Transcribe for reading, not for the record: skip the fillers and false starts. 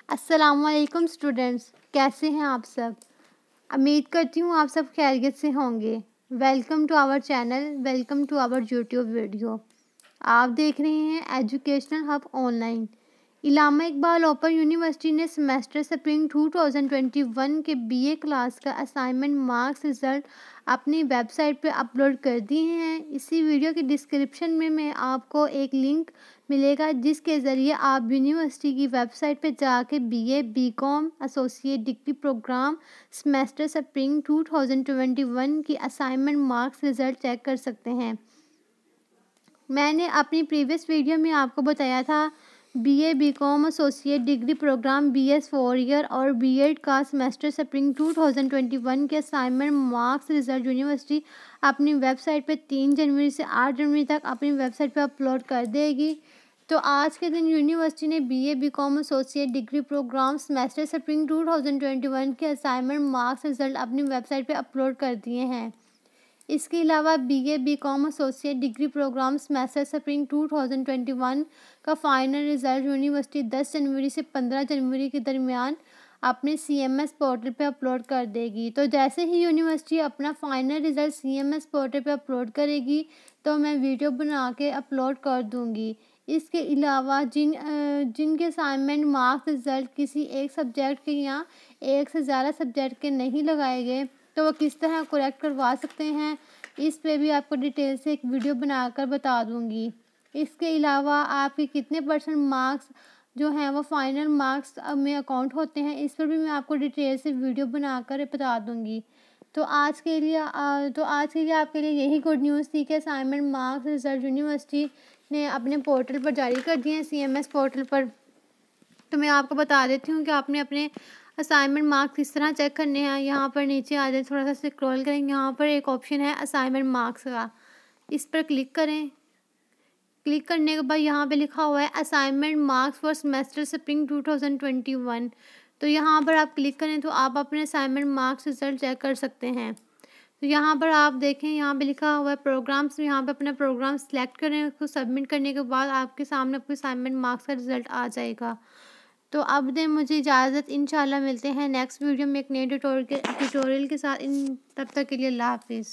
अस्सलामुअलैकुम स्टूडेंट्स, कैसे हैं आप सब। उम्मीद करती हूँ आप सब खैरियत से होंगे। Welcome to our channel, welcome to our YouTube video. आप देख रहे हैं educational hub online. Allama Iqbal open university ने सेमेस्टर स्प्रिंग 2021 के बीए क्लास का असाइनमेंट मार्क्स रिज़ल्ट अपनी वेबसाइट पर अपलोड कर दिए हैं। इसी वीडियो के डिस्क्रिप्शन में मैं आपको एक लिंक मिलेगा जिसके ज़रिए आप यूनिवर्सिटी की वेबसाइट पर जाके BA, BCom, associate degree programme semester spring 2021 की असाइनमेंट मार्क्स रिज़ल्ट चेक कर सकते हैं। मैंने अपनी प्रीवियस वीडियो में आपको बताया था BA, BCom, associate degree programme, BS 4 year और बीएड का सेमेस्टर स्प्रिंग 2021 के असाइनमेंट मार्क्स रिज़ल्ट यूनिवर्सिटी अपनी वेबसाइट पे 3 जनवरी से 8 जनवरी तक अपनी वेबसाइट पे अपलोड कर देगी। तो आज के दिन यूनिवर्सिटी ने BA, BCom, associate degree programme semester spring 2021 के असाइनमेंट मार्क्स रिज़ल्ट अपनी वेबसाइट पे अपलोड कर दिए हैं। इसके अलावा BA, BCom, associate degree programme semester spring 2021 का फाइनल रिज़ल्ट यूनिवर्सिटी 10 जनवरी से 15 जनवरी के दरमियान अपने सीएमएस पोर्टल पे अपलोड कर देगी। तो जैसे ही यूनिवर्सिटी अपना फाइनल रिज़ल्ट सीएमएस पोर्टल पे अपलोड करेगी तो मैं वीडियो बना के अपलोड कर दूँगी। इसके अलावा जिनके असाइनमेंट मार्क्स रिज़ल्ट किसी एक सब्जेक्ट के या एक से ज़्यादा सब्जेक्ट के नहीं लगाए गए तो वो किस तरह करेक्ट करवा सकते हैं, इस पे भी आपको डिटेल से एक वीडियो बनाकर बता दूंगी। इसके अलावा आपके कितने % मार्क्स जो हैं वो फाइनल मार्क्स में अकाउंट होते हैं, इस पर भी मैं आपको डिटेल से वीडियो बनाकर बता दूंगी। तो आज के लिए आपके लिए यही गुड न्यूज़ थी कि असाइनमेंट मार्क्स रिज़ल्ट यूनिवर्सिटी ने अपने पोर्टल पर जारी कर दिए हैं, सीएमएस पोर्टल पर। तो मैं आपको बता देती हूँ कि आपने अपने असाइनमेंट मार्क्स किस तरह चेक करने हैं। यहाँ पर नीचे आ जाए, थोड़ा सा स्क्रॉल करेंगे, यहाँ पर एक ऑप्शन है असाइनमेंट मार्क्स का, इस पर क्लिक करें। क्लिक करने के बाद यहाँ पे लिखा हुआ है assignment marks for semester spring 2021। तो यहाँ पर आप क्लिक करें तो आप अपने असाइनमेंट मार्क्स रिजल्ट चेक कर सकते हैं। तो यहाँ पर आप देखें, यहाँ पे लिखा हुआ है प्रोग्राम्स, यहाँ पे अपना प्रोग्राम सेलेक्ट करें। उसको सबमिट करने के बाद आपके सामने आपके असाइनमेंट मार्क्स का रिजल्ट आ जाएगा। तो अब दें मुझे इजाज़त, इंशाल्लाह मिलते हैं नेक्स्ट वीडियो में एक नए ट्यूटोरियल के साथ। तब तक के लिए अल्लाह हाफिज़।